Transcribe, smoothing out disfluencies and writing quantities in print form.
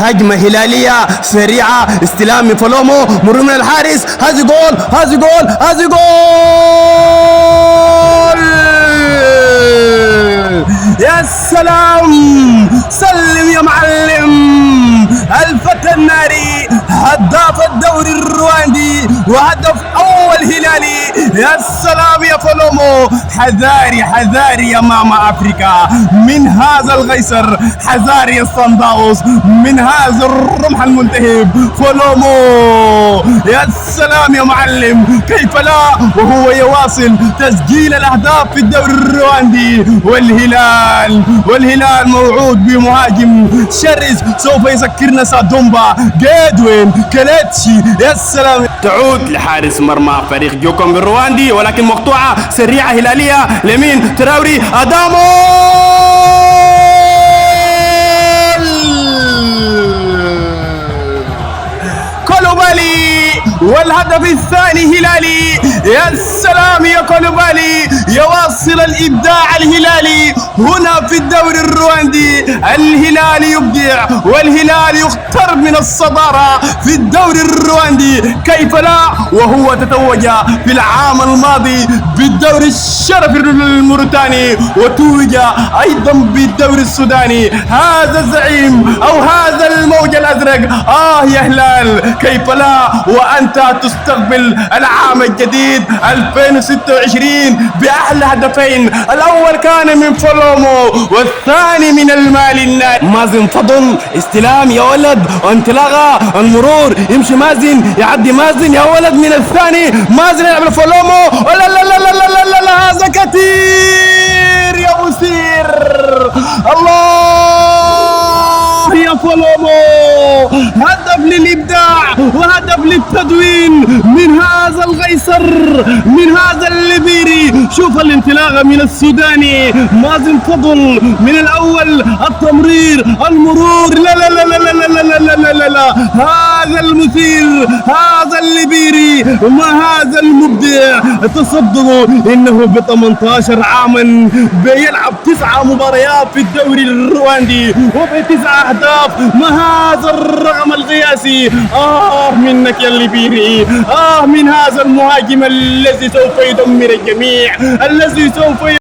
هجمة هلالية سريعة، استلام من فلومو، مرور من الحارس، هذه جول هذه جول هذه جول. يا سلام، سلم يا معلم. الفتى الناري هداف الدوري الرواندي وهدف اول هلالي. يا سلام يا فلومو، حذاري حذاري يا ماما افريكا من هذا الغيسر، حذاري يا الصنداوس من هذا الرمح الملتهب فلومو. يا سلام يا معلم، كيف لا وهو يواصل تسجيل الاهداف في الدوري الرواندي. والهلال موعود بمهاجم شرس سوف يذكرنا سادومبا، جادوين، كاليتشي. يا سلام، تعود لحارس مرمى فريق جوكوم بالرواندي ولكن مقطوعة سريعة هلالية لمين؟ تراوري، أدامو، كولوبالي، والهدف الثاني هلالي. يا سلام يا كولوبالي، يواصل الإبداع الهلالي هنا في الدوري الرواندي. الهلال يبدع والهلال يقترب من الصدارة في الدوري الرواندي، كيف لا وهو تتوج في العام الماضي بالدوري الشرفي الموريتاني وتوج أيضا بالدوري السوداني. هذا الزعيم أو هذا الموج الأزرق، يا هلال كيف لا وأنت تستقبل العام الجديد 2026 بأحلى هدفين. الأول كان من فلومو والثاني من المال النادي. مازن فضل، استلام يا ولد، انطلاقة، المرور، يمشي مازن، يعدي مازن يا ولد من الثاني، مازن يلعب لفلومو، لا لا لا لا لا لا لا، هذا كثير يا مثير. الله يا فلومو، هدف للإبداع وهدف للتدوين من هذا الغيسر، من هذا الليبيري. شوف الانطلاقة من السوداني مازن فضل من الأول، التمرير، المرور، لا لا لا لا لا لا لا لا لا لا، هذا المثير، هذا الليبيري وما هذا المبدع. تصدقوا إنه ب 18 عاما بيلعب 9 مباريات في الدوري الرواندي وب9 أهداف، ما هذا الرقم القياسي. منك يا الليبيري، من هذا المهاجم الذي سوف يدمر الجميع، الذي سوف